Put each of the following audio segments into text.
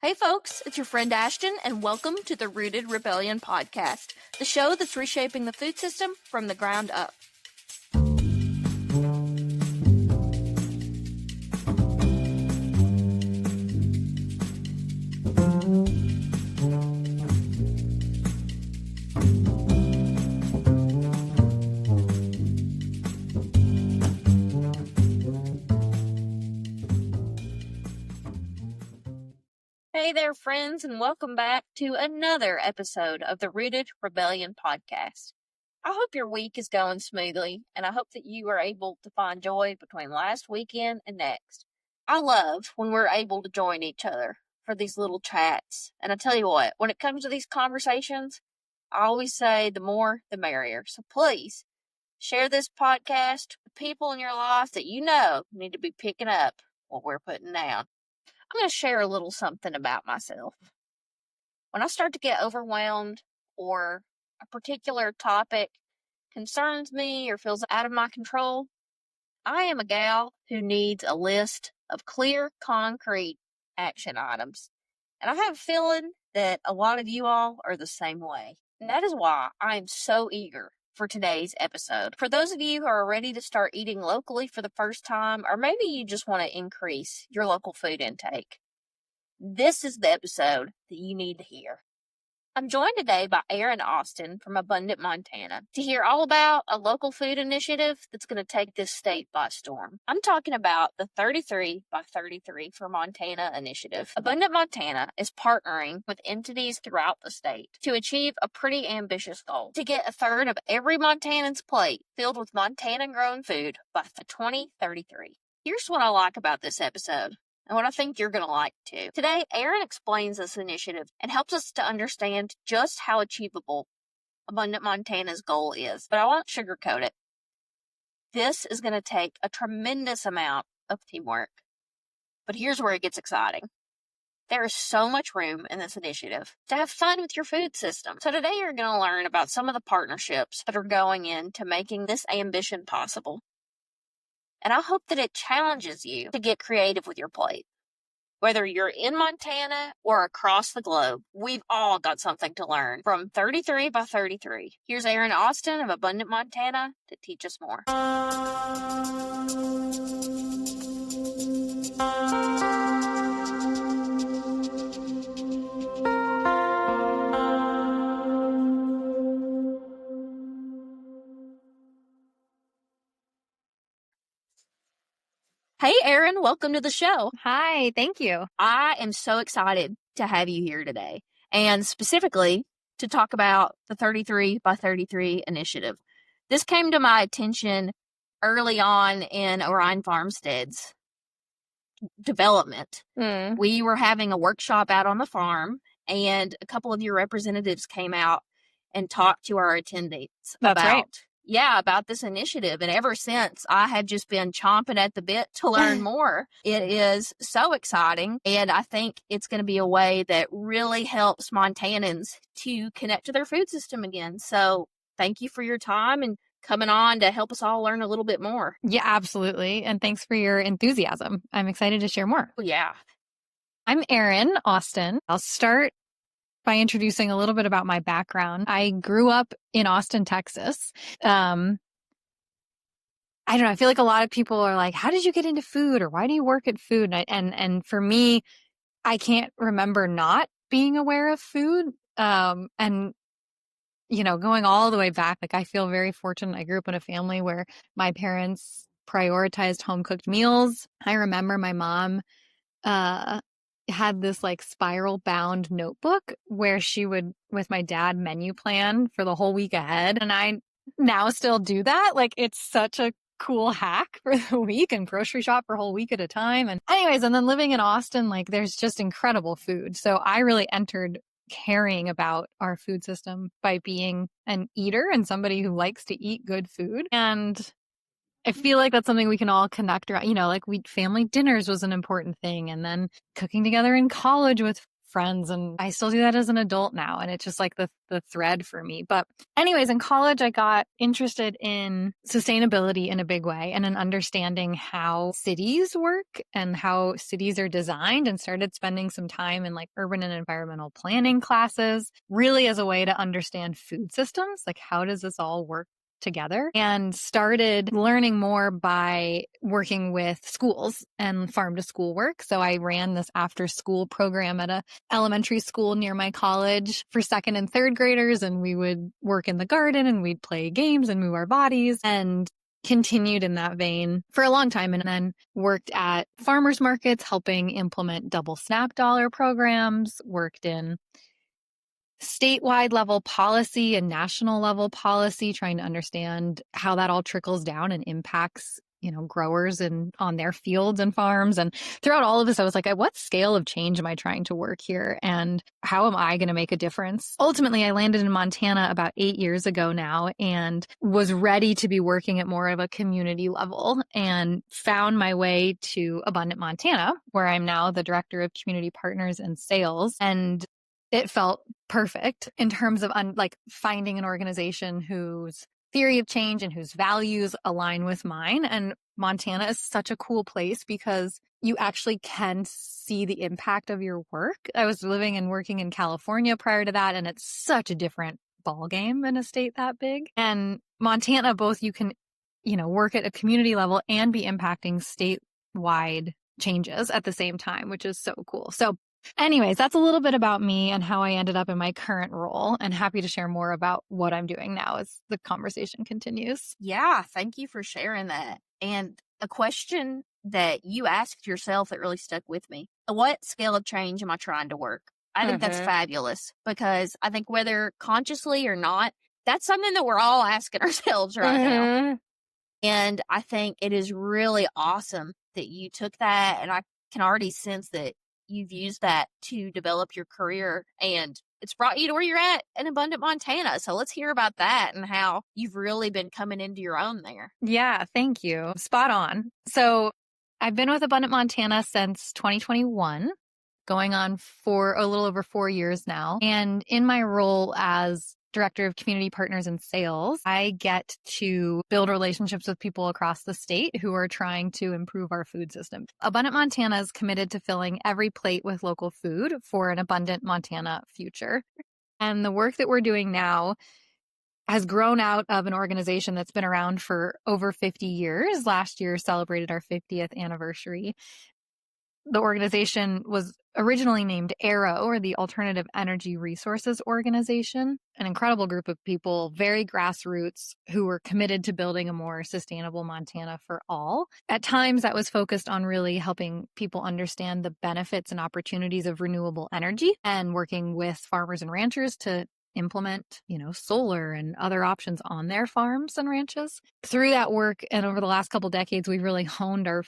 Hey folks, it's your friend Ashton, and welcome to the Rooted Rebellion podcast, the show that's reshaping the food system from the ground up. Hey there, friends, and welcome back to another episode of the Rooted Rebellion podcast. I hope your week is going smoothly, and I hope that you are able to find joy between last weekend and next. I love when we're able to join each other for these little chats, and I tell you what, when it comes to these conversations, I always say the more, the merrier. So please, share this podcast with people in your life that you know need to be picking up what we're putting down. I'm going to share a little something about myself. When I start to get overwhelmed or a particular topic concerns me or feels out of my control, I am a gal who needs a list of clear, concrete action items. And I have a feeling that a lot of you all are the same way. And that is why I am so eager for today's episode. For those of you who are ready to start eating locally for the first time, or maybe you just want to increase your local food intake, this is the episode that you need to hear. I'm joined today by Erin and Ashton from Abundant, Montana, to hear all about a local food initiative that's going to take this state by storm. I'm talking about the 33 by 33 for Montana initiative. Abundant Montana is partnering with entities throughout the state to achieve a pretty ambitious goal: to get a third of every Montanan's plate filled with Montana-grown food by 2033. Here's what I like about this episode, and what I think you're going to like too. Today, Erin explains this initiative and helps us to understand just how achievable Abundant Montana's goal is. But I won't sugarcoat it. This is going to take a tremendous amount of teamwork. But here's where it gets exciting. There is so much room in this initiative to have fun with your food system. So today you're going to learn about some of the partnerships that are going into making this ambition possible. And I hope that it challenges you to get creative with your plate. Whether you're in Montana or across the globe, we've all got something to learn from 33 by 33. Here's Erin and Ashton of Abundant Montana to teach us more. Hey, Erin, welcome to the show. Hi, thank you. I am so excited to have you here today, and specifically to talk about the 33 by 33 initiative. This came to my attention early on in Orion Farmstead's development. We were having a workshop out on the farm, and a couple of your representatives came out and talked to our attendees about this initiative. And ever since, I have just been chomping at the bit to learn more. It is so exciting, and I think it's going to be a way that really helps Montanans to connect to their food system again. So thank you for your time and coming on to help us all learn a little bit more. Yeah, absolutely. And thanks for your enthusiasm. I'm excited to share more. Yeah. I'm Erin Ashton. I'll start by introducing a little bit about my background. I grew up in Austin, Texas. I don't know. I feel like a lot of people are like, how did you get into food, or why do you work at food? And for me, I can't remember not being aware of food. And you know, going all the way back, like I feel very fortunate. I grew up in a family where my parents prioritized home cooked meals. I remember my mom had this like spiral bound notebook where she would, with my dad, menu plan for the whole week ahead. And I now still do that. Like it's such a cool hack for the week, and grocery shop for a whole week at a time. And anyways, and then living in Austin, like there's just incredible food. So I really entered caring about our food system by being an eater and somebody who likes to eat good food. And I feel like that's something we can all connect around. You know, like family dinners was an important thing. And then cooking together in college with friends. And I still do that as an adult now. And it's just like the thread for me. But anyways, in college, I got interested in sustainability in a big way and in understanding how cities work and how cities are designed, and started spending some time in like urban and environmental planning classes, really as a way to understand food systems. Like, how does this all work together? And started learning more by working with schools and farm to school work. So I ran this after school program at a elementary school near my college for second and third graders. And we would work in the garden and we'd play games and move our bodies, and continued in that vein for a long time. And then worked at farmers markets, helping implement double SNAP dollar programs, worked in statewide level policy and national level policy, trying to understand how that all trickles down and impacts, growers and on their fields and farms. And throughout all of this, I was like, at what scale of change am I trying to work here? And how am I going to make a difference? Ultimately, I landed in Montana about 8 years ago now, and was ready to be working at more of a community level, and found my way to Abundant Montana, where I'm now the director of community partners and sales. And it felt perfect in terms of finding an organization whose theory of change and whose values align with mine. And Montana is such a cool place because you actually can see the impact of your work. I was living and working in California prior to that, and it's such a different ballgame in a state that big. And Montana, both you can, work at a community level and be impacting statewide changes at the same time, which is so cool. So anyways, that's a little bit about me and how I ended up in my current role, and happy to share more about what I'm doing now as the conversation continues. Yeah, thank you for sharing that. And a question that you asked yourself that really stuck with me. What scale of change am I trying to work? I think that's fabulous, because I think whether consciously or not, that's something that we're all asking ourselves right now. And I think it is really awesome that you took that, and I can already sense that you've used that to develop your career, and it's brought you to where you're at in Abundant Montana. So let's hear about that and how you've really been coming into your own there. Yeah, thank you. Spot on. So I've been with Abundant Montana since 2021, going on for a little over 4 years now. And in my role as Director of Community Partners and Sales, I get to build relationships with people across the state who are trying to improve our food system. Abundant Montana is committed to filling every plate with local food for an abundant Montana future. And the work that we're doing now has grown out of an organization that's been around for over 50 years. Last year celebrated our 50th anniversary. The organization was originally named AERO, or the Alternative Energy Resources Organization, an incredible group of people, very grassroots, who were committed to building a more sustainable Montana for all. At times, that was focused on really helping people understand the benefits and opportunities of renewable energy, and working with farmers and ranchers to implement, solar and other options on their farms and ranches. Through that work, and over the last couple decades, we've really honed our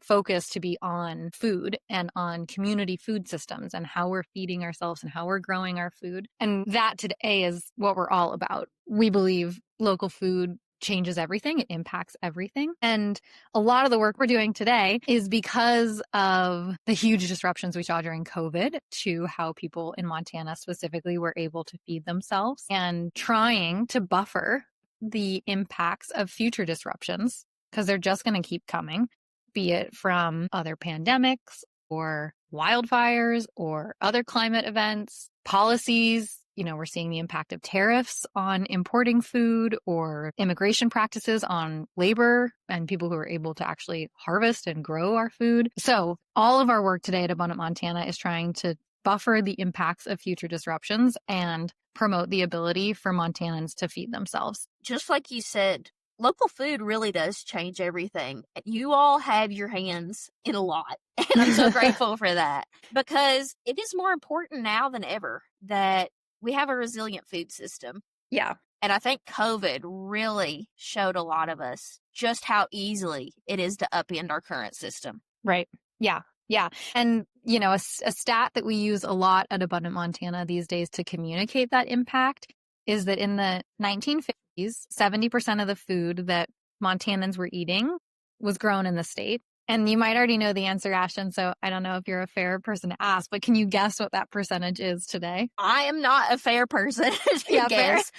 focus to be on food and on community food systems and how we're feeding ourselves and how we're growing our food. And that today is what we're all about. We believe local food changes everything. It impacts everything. And a lot of the work we're doing today is because of the huge disruptions we saw during COVID to how people in Montana specifically were able to feed themselves, and trying to buffer the impacts of future disruptions, because they're just going to keep coming, be it from other pandemics or wildfires or other climate events, policies. We're seeing the impact of tariffs on importing food, or immigration practices on labor and people who are able to actually harvest and grow our food. So all of our work today at Abundant Montana is trying to buffer the impacts of future disruptions and promote the ability for Montanans to feed themselves. Just like you said, local food really does change everything. You all have your hands in a lot, and I'm so grateful for that, because it is more important now than ever that we have a resilient food system. Yeah. And I think COVID really showed a lot of us just how easily it is to upend our current system. Right. Yeah. Yeah. And, a stat that we use a lot at Abundant Montana these days to communicate that impact is that in the 1950s, 70% of the food that Montanans were eating was grown in the state. And you might already know the answer, Ashton, so I don't know if you're a fair person to ask, but can you guess what that percentage is today? I am not a fair person to guess,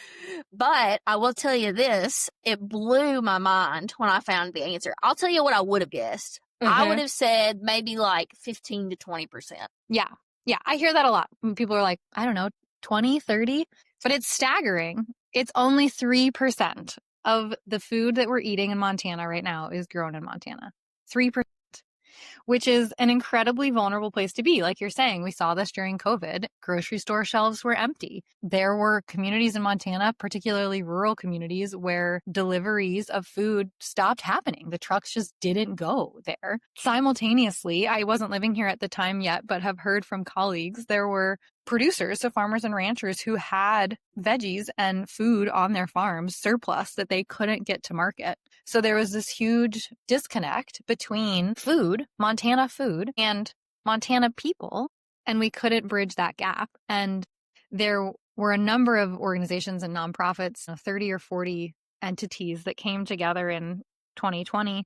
but I will tell you this. It blew my mind when I found the answer. I'll tell you what I would have guessed. I would have said maybe like 15 to 20%. Yeah. Yeah. I hear that a lot. When people are like, I don't know, 20, 30, but it's staggering. It's only 3% of the food that we're eating in Montana right now is grown in Montana. 3%. Which is an incredibly vulnerable place to be. Like you're saying, we saw this during COVID. Grocery store shelves were empty. There were communities in Montana, particularly rural communities, where deliveries of food stopped happening. The trucks just didn't go there. Simultaneously, I wasn't living here at the time yet, but have heard from colleagues, there were producers, so farmers and ranchers who had veggies and food on their farms surplus that they couldn't get to market. So there was this huge disconnect between food, Montana food, and Montana people, and we couldn't bridge that gap. And there were a number of organizations and nonprofits, 30 or 40 entities that came together in 2020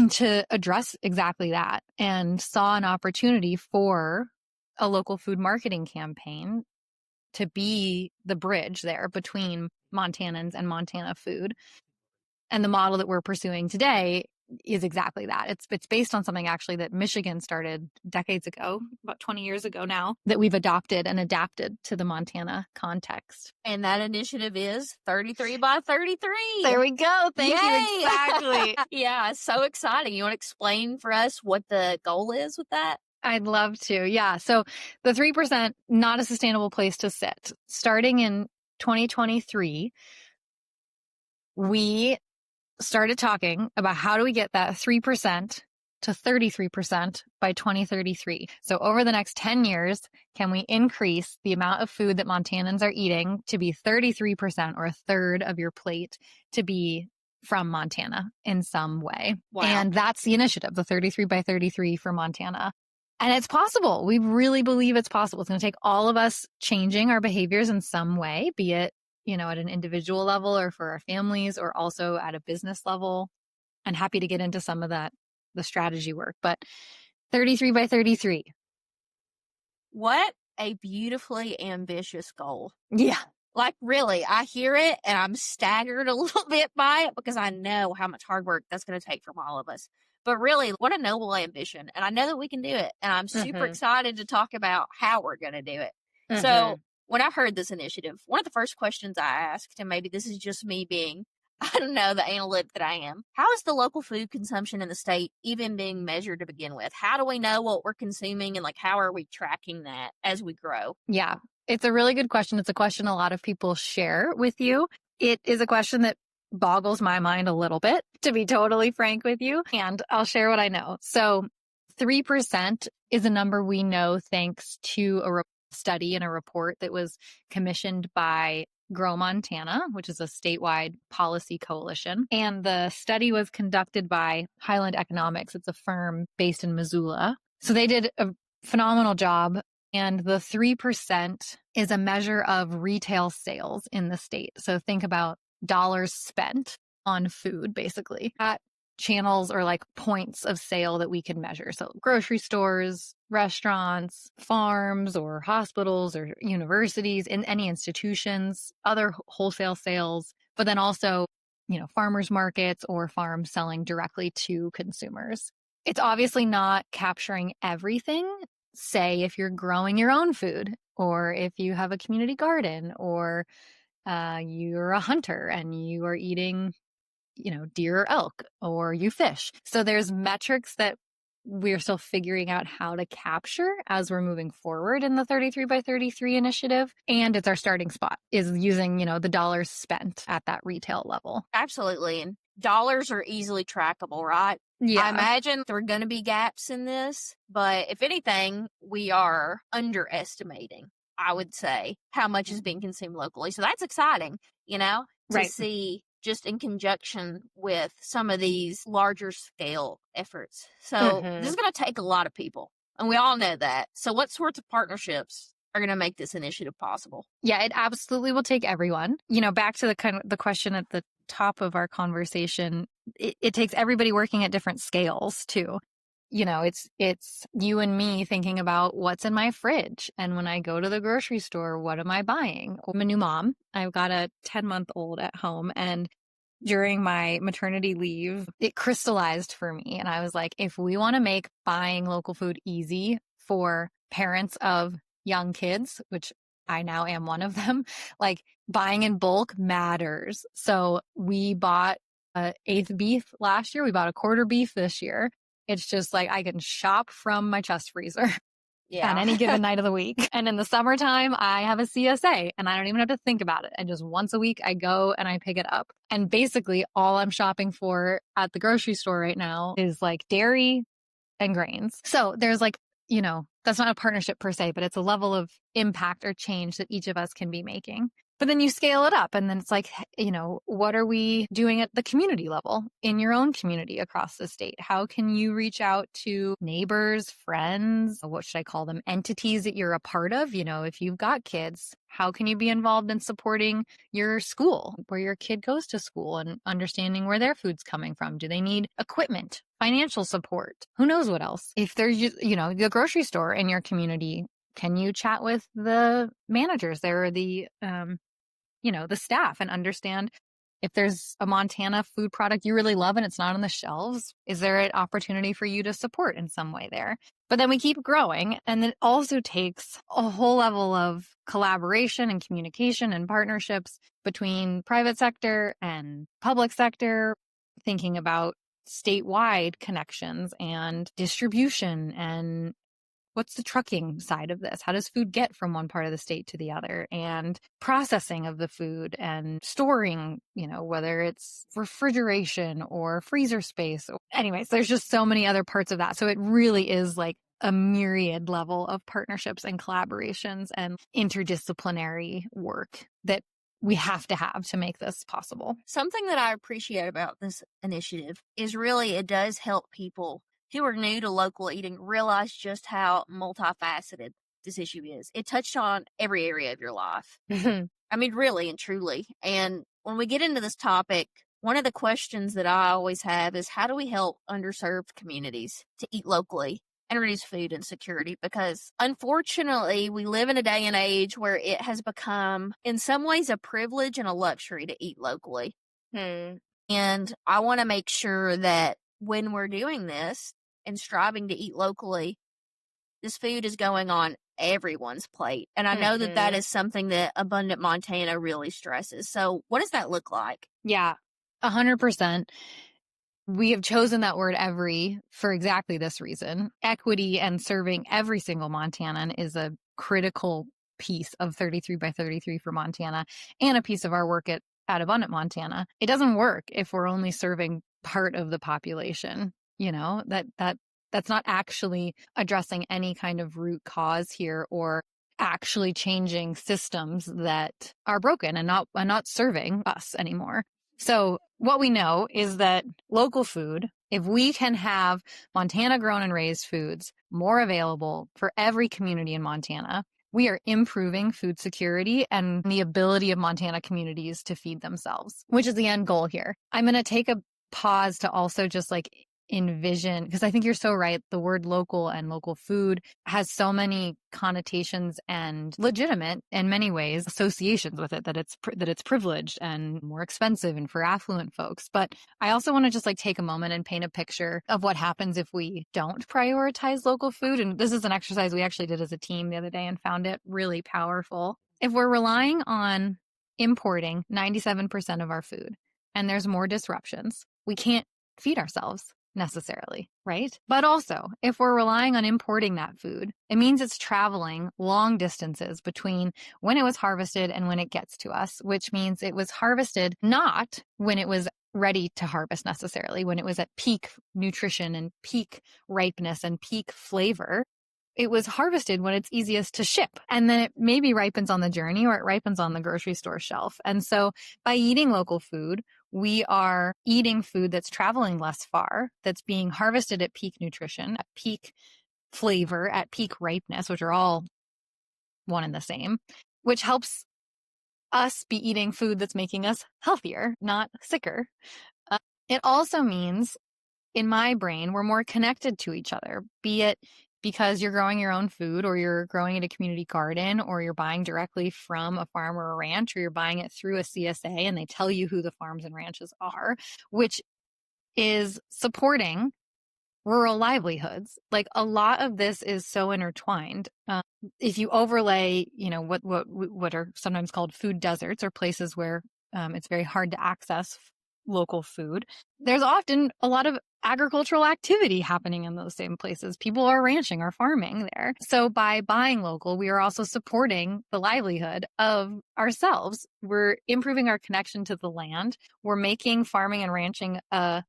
to address exactly that and saw an opportunity for a local food marketing campaign to be the bridge there between Montanans and Montana food. And the model that we're pursuing today is exactly that. It's based on something actually that Michigan started decades ago, about 20 years ago now, that we've adopted and adapted to the Montana context. And that initiative is 33 by 33. There we go. Thank you. Exactly. Yeah, so exciting. You want to explain for us what the goal is with that? I'd love to. Yeah. So the 3%, not a sustainable place to sit. Starting in 2023, we started talking about how do we get that 3% to 33% by 2033. So over the next 10 years, can we increase the amount of food that Montanans are eating to be 33% or a third of your plate to be from Montana in some way? Wow. And that's the initiative, the 33 by 33 for Montana. And it's possible. We really believe it's possible. It's going to take all of us changing our behaviors in some way, be it, at an individual level or for our families or also at a business level. I'm happy to get into some of that, the strategy work, but 33 by 33. What a beautifully ambitious goal. Yeah. Like, really, I hear it and I'm staggered a little bit by it because I know how much hard work that's going to take from all of us. But really, what a noble ambition. And I know that we can do it. And I'm super excited to talk about how we're going to do it. So when I heard this initiative, one of the first questions I asked, and maybe this is just me being, I don't know, the analytic that I am, how is the local food consumption in the state even being measured to begin with? How do we know what we're consuming and how are we tracking that as we grow? Yeah, it's a really good question. It's a question a lot of people share with you. It is a question that boggles my mind a little bit, to be totally frank with you. And I'll share what I know. So 3% is a number we know thanks to a study and a report that was commissioned by Grow Montana, which is a statewide policy coalition. And the study was conducted by Highland Economics. It's a firm based in Missoula. So they did a phenomenal job. And the 3% is a measure of retail sales in the state. So think about dollars spent on food, basically, at channels or points of sale that we can measure. So grocery stores, restaurants, farms or hospitals or universities, in any institutions, other wholesale sales, but then also, farmers markets or farms selling directly to consumers. It's obviously not capturing everything. Say if you're growing your own food or if you have a community garden or you're a hunter and you are eating, deer or elk, or you fish. So there's metrics that we're still figuring out how to capture as we're moving forward in the 33 by 33 initiative. And it's our starting spot is using, the dollars spent at that retail level. Absolutely. And dollars are easily trackable, right? Yeah. I imagine there are going to be gaps in this, but if anything, we are underestimating, I would say, how much is being consumed locally. So that's exciting, to see just in conjunction with some of these larger scale efforts. So this is going to take a lot of people, and we all know that. So what sorts of partnerships are going to make this initiative possible? Yeah, it absolutely will take everyone. Back to the question at the top of our conversation, it takes everybody working at different scales too. It's you and me thinking about what's in my fridge. And when I go to the grocery store, what am I buying? I'm a new mom. I've got a 10-month-old at home, and during my maternity leave, it crystallized for me. And I was like, if we want to make buying local food easy for parents of young kids, which I now am one of them, like buying in bulk matters. So we bought an eighth beef last year. We bought a quarter beef this year. It's just like I can shop from my chest freezer on any given night of the week. And in the summertime, I have a CSA and I don't even have to think about it. And just once a week, I go and I pick it up. And basically, all I'm shopping for at the grocery store right now is like dairy and grains. So there's like, that's not a partnership per se, but it's a level of impact or change that each of us can be making. But then you scale it up, and then it's like, what are we doing at the community level in your own community across the state? How can you reach out to neighbors, friends, what should I call them, entities that you're a part of? If you've got kids, how can you be involved in supporting your school, where your kid goes to school, and understanding where their food's coming from? Do they need equipment, financial support? Who knows what else? If there's, the grocery store in your community, can you chat with the managers there, or the staff, and understand if there's a Montana food product you really love and it's not on the shelves, is there an opportunity for you to support in some way there? But then we keep growing, and it also takes a whole level of collaboration and communication and partnerships between private sector and public sector, thinking about statewide connections and distribution, and what's the trucking side of this? How does food get from one part of the state to the other? And processing of the food and storing, whether it's refrigeration or freezer space. Anyways, there's just so many other parts of that. So it really is like a myriad level of partnerships and collaborations and interdisciplinary work that we have to make this possible. Something that I appreciate about this initiative is really it does help people who are new to local eating realize just how multifaceted this issue is. It touched on every area of your life. I mean, really and truly. And when we get into this topic, one of the questions that I always have is, how do we help underserved communities to eat locally and reduce food insecurity? Because unfortunately, we live in a day and age where it has become, in some ways, a privilege and a luxury to eat locally. And I want to make sure that when we're doing this and striving to eat locally, this food is going on everyone's plate. And I know that is something that Abundant Montana really stresses. So what does that look like? Yeah, 100%. We have chosen that word for exactly this reason. Equity and serving every single Montanan is a critical piece of 33 by 33 for Montana, and a piece of our work at Abundant Montana. It doesn't work if we're only serving part of the population. That's not actually addressing any kind of root cause here, or actually changing systems that are broken and not serving us anymore. So what we know is that local food, if we can have Montana grown and raised foods more available for every community in Montana, we are improving food security and the ability of Montana communities to feed themselves, which is the end goal here. I'm going to take a pause to also just like envision, because I think you're so right. The word local and local food has so many connotations and legitimate, in many ways, associations with it, that it's privileged and more expensive and for affluent folks. But I also want to just like take a moment and paint a picture of what happens if we don't prioritize local food. And this is an exercise we actually did as a team the other day and found it really powerful. If we're relying on importing 97% of our food and there's more disruptions, we can't feed ourselves necessarily, right? But also, if we're relying on importing that food, it means it's traveling long distances between when it was harvested and when it gets to us, which means it was harvested not when it was ready to harvest necessarily, when it was at peak nutrition and peak ripeness and peak flavor. It was harvested when it's easiest to ship. And then it maybe ripens on the journey, or it ripens on the grocery store shelf. And so by eating local food, we are eating food that's traveling less far, that's being harvested at peak nutrition, at peak flavor, at peak ripeness, which are all one and the same, which helps us be eating food that's making us healthier, not sicker. It also means, in my brain, we're more connected to each other, be it because you're growing your own food, or you're growing in a community garden, or you're buying directly from a farm or a ranch, or you're buying it through a CSA and they tell you who the farms and ranches are, which is supporting rural livelihoods. Like, a lot of this is so intertwined. If you overlay, what are sometimes called food deserts, or places where it's very hard to access local food, there's often a lot of agricultural activity happening in those same places. People are ranching or farming there. So by buying local, we are also supporting the livelihood of ourselves. We're improving our connection to the land. We're making farming and ranching a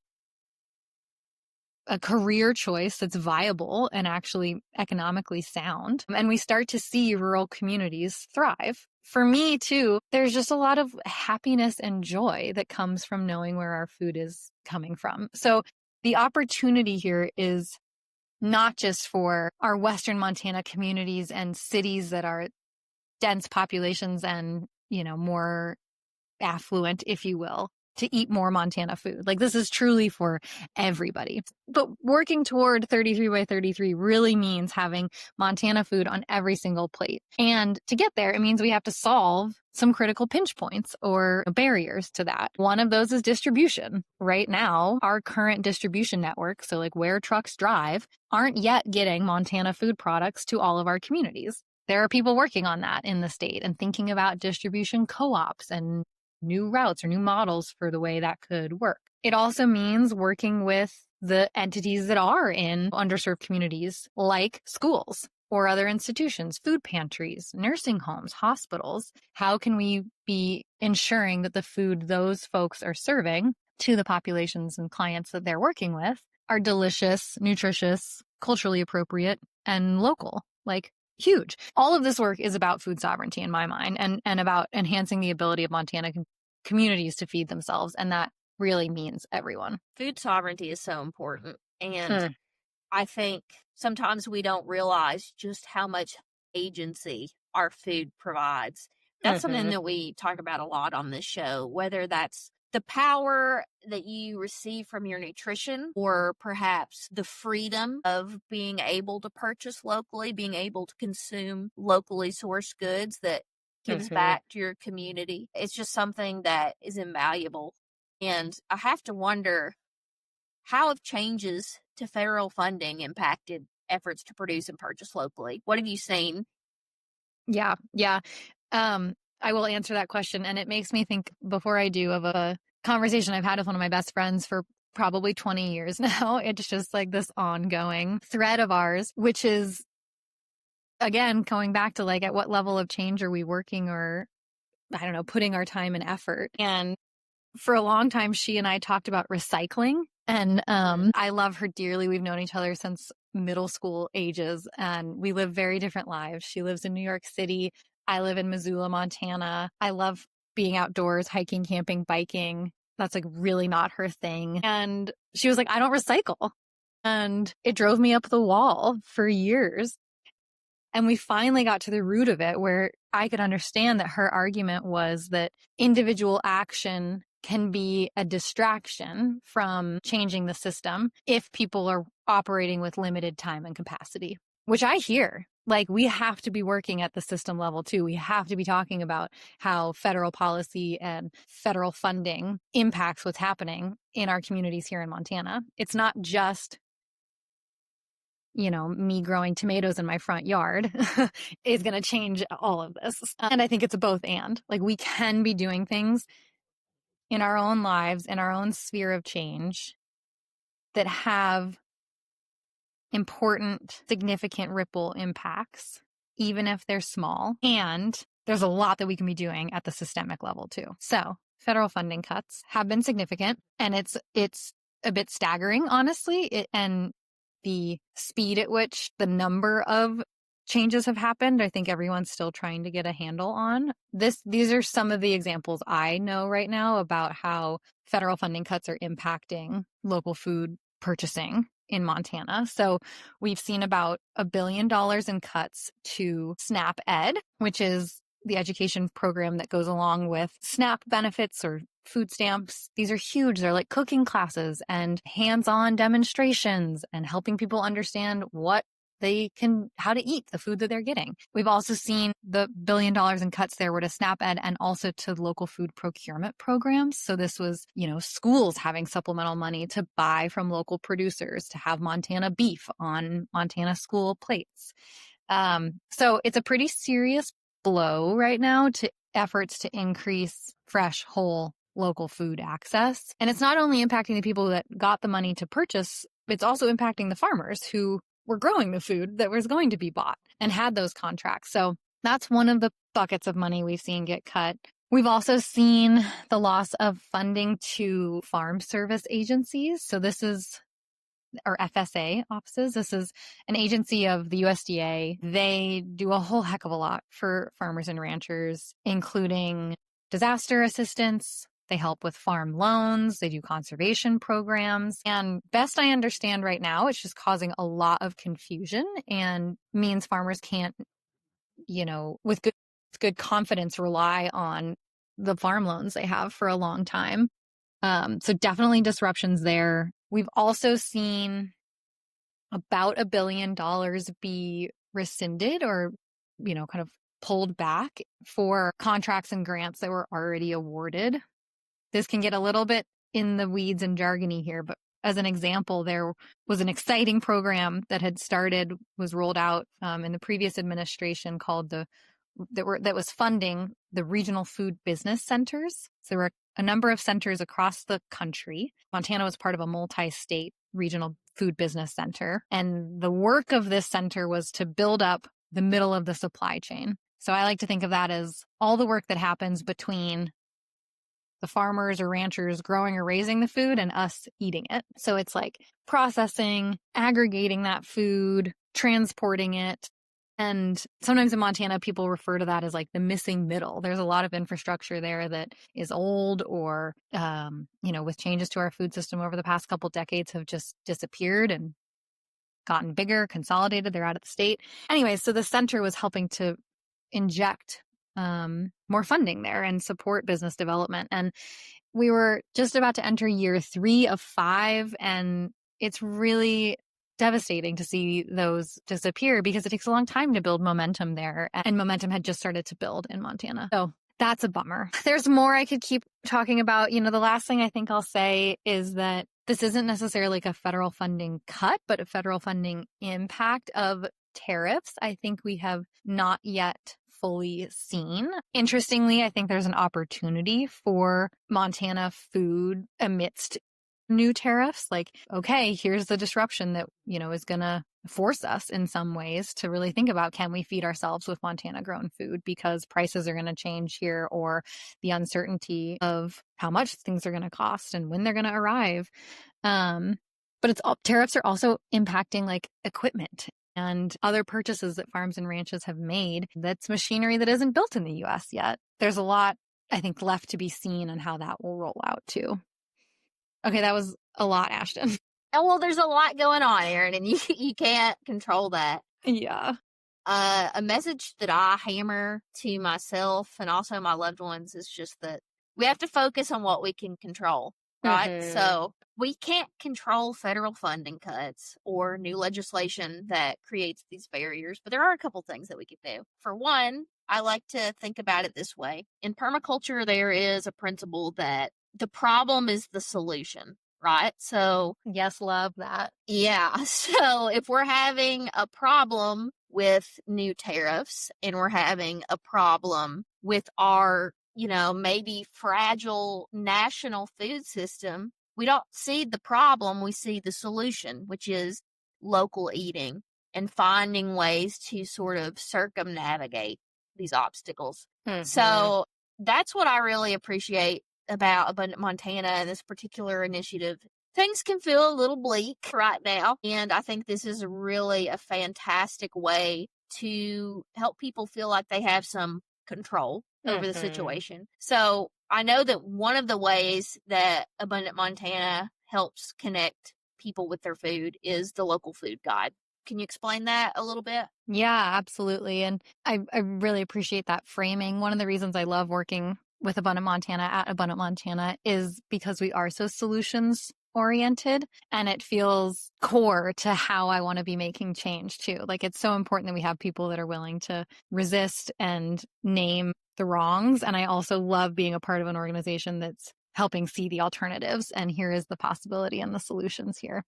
career choice that's viable and actually economically sound. And we start to see rural communities thrive. For me, too, there's just a lot of happiness and joy that comes from knowing where our food is coming from. So the opportunity here is not just for our Western Montana communities and cities that are dense populations and, more affluent, if you will, to eat more Montana food. Like, this is truly for everybody. But working toward 33 by 33 really means having Montana food on every single plate. And to get there, it means we have to solve some critical pinch points or barriers to that. One of those is distribution. Right now, our current distribution network, so like where trucks drive, aren't yet getting Montana food products to all of our communities. There are people working on that in the state and thinking about distribution co-ops and new routes or new models for the way that could work. It also means working with the entities that are in underserved communities, like schools or other institutions, food pantries, nursing homes, hospitals. How can we be ensuring that the food those folks are serving to the populations and clients that they're working with are delicious, nutritious, culturally appropriate, and local? Like, huge. All of this work is about food sovereignty in my mind, and about enhancing the ability of Montana communities to feed themselves. And that really means everyone. Food sovereignty is so important. And I think sometimes we don't realize just how much agency our food provides. That's something that we talk about a lot on this show, whether that's the power that you receive from your nutrition, or perhaps the freedom of being able to purchase locally, being able to consume locally sourced goods that gives back to your community. It's just something that is invaluable. And I have to wonder, how have changes to federal funding impacted efforts to produce and purchase locally? What have you seen? Yeah. I will answer that question. And it makes me think, before I do, of a conversation I've had with one of my best friends for probably 20 years now. It's just like this ongoing thread of ours, which is, again, going back to like, at what level of change are we working, or, I don't know, putting our time and effort. And for a long time, she and I talked about recycling. And I love her dearly. We've known each other since middle school ages, and we live very different lives. She lives in New York City. I live in Missoula, Montana. I love being outdoors, hiking, camping, biking. That's like really not her thing. And she was like, I don't recycle. And it drove me up the wall for years. And we finally got to the root of it, where I could understand that her argument was that individual action can be a distraction from changing the system if people are operating with limited time and capacity, which I hear. Like, we have to be working at the system level too. We have to be talking about how federal policy and federal funding impacts what's happening in our communities here in Montana. It's not just, me growing tomatoes in my front yard is going to change all of this. And I think it's a both and. Like, we can be doing things in our own lives, in our own sphere of change, that have important, significant ripple impacts, even if they're small. And there's a lot that we can be doing at the systemic level too. So federal funding cuts have been significant, and it's a bit staggering, honestly. And the speed at which the number of changes have happened, I think everyone's still trying to get a handle on. These are some of the examples I know right now about how federal funding cuts are impacting local food purchasing in Montana. So we've seen about $1 billion in cuts to SNAP Ed, which is the education program that goes along with SNAP benefits or food stamps. These are huge. They're like cooking classes and hands-on demonstrations and helping people understand how to eat the food that they're getting. We've also seen the $1 billion in cuts there were to SNAP Ed and also to local food procurement programs. So this was, schools having supplemental money to buy from local producers to have Montana beef on Montana school plates. So it's a pretty serious blow right now to efforts to increase fresh, whole, local food access. And it's not only impacting the people that got the money to purchase, it's also impacting the farmers who were growing the food that was going to be bought and had those contracts. So that's one of the buckets of money we've seen get cut. We've also seen the loss of funding to farm service agencies. So this is or FSA offices. This is an agency of the USDA. They do a whole heck of a lot for farmers and ranchers, including disaster assistance. They help with farm loans. They do conservation programs. And best I understand right now, it's just causing a lot of confusion and means farmers can't, with good confidence rely on the farm loans they have for a long time. So definitely disruptions there. We've also seen about $1 billion be rescinded or, kind of pulled back for contracts and grants that were already awarded. This can get a little bit in the weeds and jargony here, but as an example, there was an exciting program that was rolled out in the previous administration called that was funding the regional food business centers. So there were a number of centers across the country. Montana was part of a multi-state regional food business center. And the work of this center was to build up the middle of the supply chain. So I like to think of that as all the work that happens between the farmers or ranchers growing or raising the food and us eating it. So it's like processing, aggregating that food, transporting it. And sometimes in Montana, people refer to that as like the missing middle. There's a lot of infrastructure there that is old or, with changes to our food system over the past couple decades have just disappeared and gotten bigger, consolidated. They're out of the state. Anyway, so the center was helping to inject more funding there and support business development. And we were just about to enter year 3 of 5, and it's really devastating to see those disappear because it takes a long time to build momentum there, and momentum had just started to build in Montana. So that's a bummer. There's more I could keep talking about. The last thing I think I'll say is that this isn't necessarily like a federal funding cut, but a federal funding impact of tariffs. I think we have not yet fully seen. Interestingly, I think there's an opportunity for Montana food amidst new tariffs. Like, okay, here's the disruption that, is going to force us in some ways to really think about, can we feed ourselves with Montana grown food because prices are going to change here, or the uncertainty of how much things are going to cost and when they're going to arrive. But tariffs are also impacting like equipment and other purchases that farms and ranches have made. That's machinery that isn't built in the US yet. There's a lot, I think, left to be seen on how that will roll out too. Okay, that was a lot, Ashton. Oh, well, there's a lot going on, Erin, and you can't control that. Yeah. A message that I hammer to myself and also my loved ones is just that we have to focus on what we can control, right? Mm-hmm. So we can't control federal funding cuts or new legislation that creates these barriers, but there are a couple things that we could do. For one, I like to think about it this way. In permaculture, there is a principle that the problem is the solution, right? So, yes, love that. Yeah. So if we're having a problem with new tariffs and we're having a problem with our, maybe fragile national food system, we don't see the problem, we see the solution, which is local eating and finding ways to sort of circumnavigate these obstacles. Mm-hmm. So that's what I really appreciate about Abundant Montana and this particular initiative. Things can feel a little bleak right now, and I think this is really a fantastic way to help people feel like they have some control over the situation. So I know that one of the ways that Abundant Montana helps connect people with their food is the local food guide. Can you explain that a little bit? Yeah, absolutely. And I really appreciate that framing. One of the reasons I love working with Abundant Montana at Abundant Montana is because we are so solutions oriented, and it feels core to how I want to be making change too. Like, it's so important that we have people that are willing to resist and name the wrongs. And I also love being a part of an organization that's helping see the alternatives. And here is the possibility and the solutions here.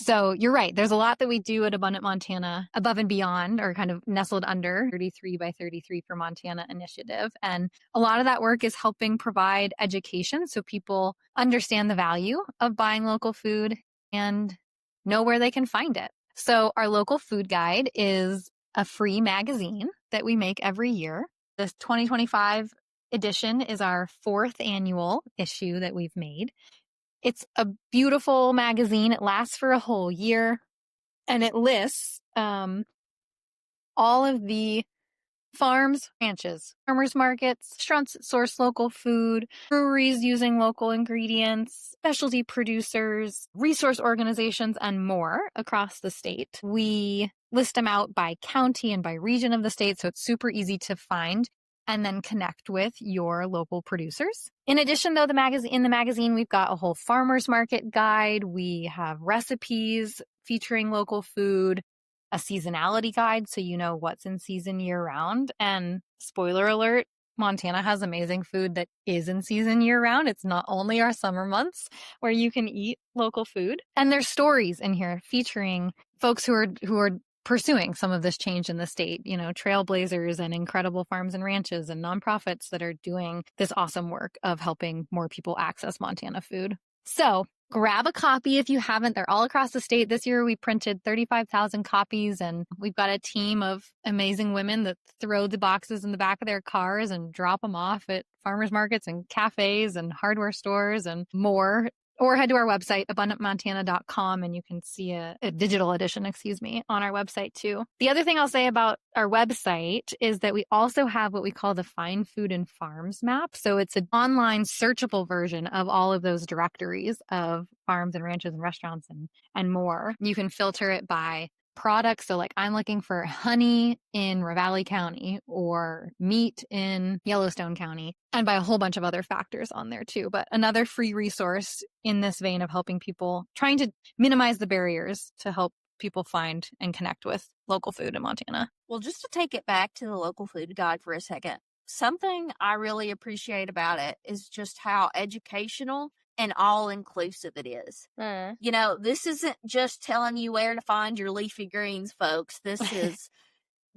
So you're right. There's a lot that we do at Abundant Montana above and beyond, or kind of nestled under 33 by 33 for Montana initiative. And a lot of that work is helping provide education so people understand the value of buying local food and know where they can find it. So our local food guide is a free magazine that we make every year. This 2025 edition is our 4th annual issue that we've made. It's a beautiful magazine. It lasts for a whole year, and it lists all of the farms, ranches, farmers markets, restaurants that source local food, breweries using local ingredients, specialty producers, resource organizations, and more across the state. We list them out by county and by region of the state, so it's super easy to find and then connect with your local producers. In addition, though, in the magazine, we've got a whole farmers market guide. We have recipes featuring local food, a seasonality guide so you know what's in season year round. And spoiler alert, Montana has amazing food that is in season year round. It's not only our summer months where you can eat local food. And there's stories in here featuring folks who are pursuing some of this change in the state, trailblazers and incredible farms and ranches and nonprofits that are doing this awesome work of helping more people access Montana food. So grab a copy if you haven't. They're all across the state. This year we printed 35,000 copies, and we've got a team of amazing women that throw the boxes in the back of their cars and drop them off at farmers markets and cafes and hardware stores and more. Or head to our website, abundantmontana.com, and you can see a digital edition, on our website too. The other thing I'll say about our website is that we also have what we call the Find Food and Farms map. So it's an online searchable version of all of those directories of farms and ranches and restaurants and more. You can filter it by products. So like, I'm looking for honey in Ravalli County or meat in Yellowstone County, and by a whole bunch of other factors on there too. But another free resource in this vein of helping people, trying to minimize the barriers to help people find and connect with local food in Montana. Well, just to take it back to the local food guide for a second, something I really appreciate about it is just how educational and all-inclusive it is. This isn't just telling you where to find your leafy greens, folks. This is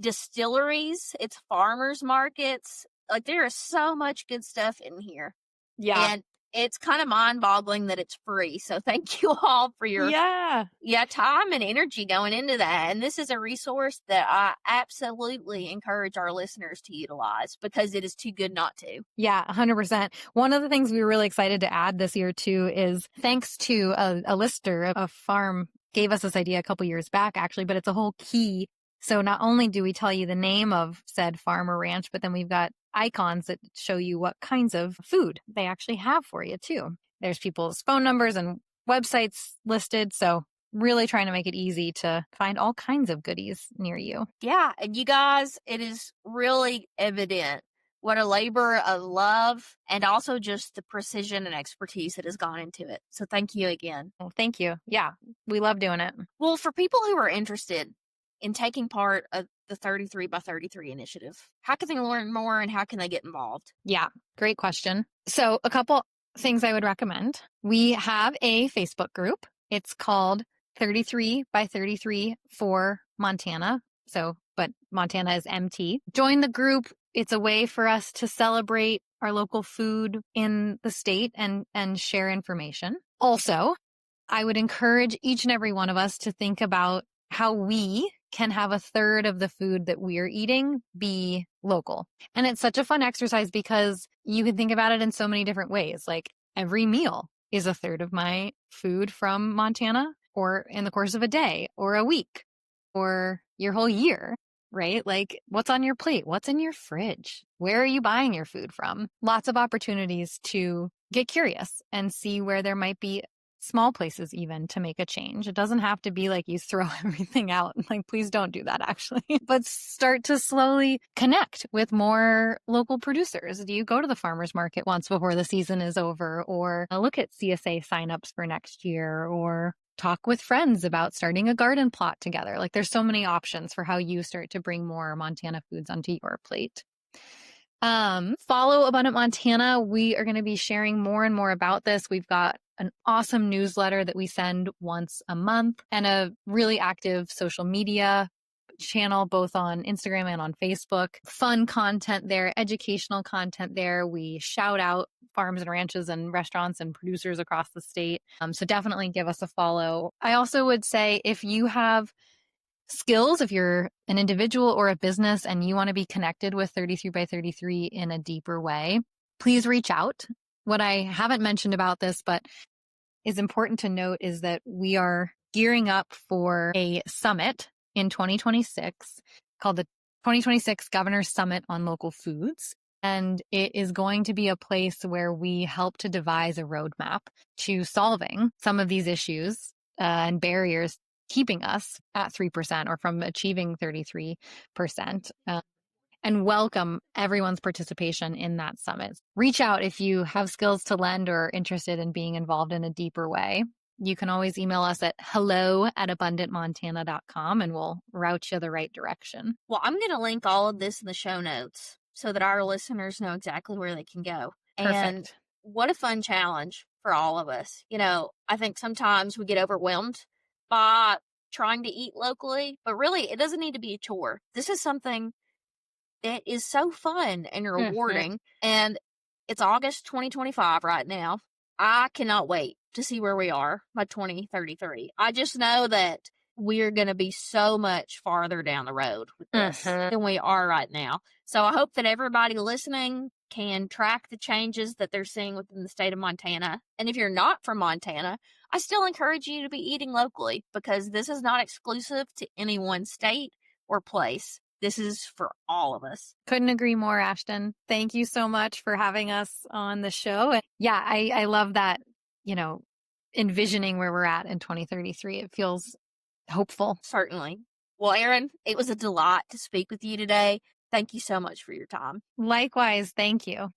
distilleries. It's farmers markets. Like, there is so much good stuff in here. Yeah. And it's kind of mind-boggling that it's free. So thank you all for your time and energy going into that. And this is a resource that I absolutely encourage our listeners to utilize because it is too good not to. Yeah, 100%. One of the things we were really excited to add this year too is thanks to a lister, a farm gave us this idea a couple years back actually, but it's a whole key. So not only do we tell you the name of said farm or ranch, but then we've got icons that show you what kinds of food they actually have for you too. There's people's phone numbers and websites listed. So really trying to make it easy to find all kinds of goodies near you. Yeah. And you guys, it is really evident what a labor of love and also just the precision and expertise that has gone into it. So thank you again. Well, thank you. Yeah, we love doing it. Well, for people who are interested in taking part of the 33 by 33 initiative, how can they learn more and how can they get involved? Yeah, great question. So a couple things I would recommend. We have a Facebook group. It's called 33 by 33 for Montana. But Montana is MT. Join the group. It's a way for us to celebrate our local food in the state and share information. Also, I would encourage each and every one of us to think about how we can have a third of the food that we're eating be local. And it's such a fun exercise because you can think about it in so many different ways. Like, every meal is a third of my food from Montana, or in the course of a day or a week or your whole year, right? Like, what's on your plate? What's in your fridge? Where are you buying your food from? Lots of opportunities to get curious and see where there might be small places even to make a change. It doesn't have to be like you throw everything out. Like, please don't do that actually, but start to slowly connect with more local producers. Do you go to the farmer's market once before the season is over, or look at CSA signups for next year, or talk with friends about starting a garden plot together? Like, there's so many options for how you start to bring more Montana foods onto your plate. Follow Abundant Montana. We are going to be sharing more and more about this. We've got an awesome newsletter that we send once a month and a really active social media channel, both on Instagram and on Facebook. Fun content there, educational content there. We shout out farms and ranches and restaurants and producers across the state. So definitely give us a follow. I also would say if you have skills, if you're an individual or a business and you want to be connected with 33 by 33 in a deeper way, please reach out. What I haven't mentioned about this, but is important to note, is that we are gearing up for a summit in 2026 called the 2026 Governor's Summit on Local Foods. And it is going to be a place where we help to devise a roadmap to solving some of these issues and barriers keeping us at 3% or from achieving 33%, and welcome everyone's participation in that summit. Reach out if you have skills to lend or are interested in being involved in a deeper way. You can always email us at hello@abundantmontana.com and we'll route you the right direction. Well, I'm going to link all of this in the show notes so that our listeners know exactly where they can go. Perfect. And what a fun challenge for all of us. You know, I think sometimes we get overwhelmed by trying to eat locally, but really it doesn't need to be a chore. This is something that is so fun and rewarding. And it's August 2025 right now. I cannot wait to see where we are by 2033. I just know that we're going to be so much farther down the road with this than we are right now. So I hope that everybody listening can track the changes that they're seeing within the state of Montana. And if you're not from Montana, I still encourage you to be eating locally, because this is not exclusive to any one state or place. This is for all of us. Couldn't agree more, Ashton. Thank you so much for having us on the show. And yeah, I love that, you know, envisioning where we're at in 2033. It feels hopeful. Certainly. Well, Erin, it was a delight to speak with you today. Thank you so much for your time. Likewise. Thank you.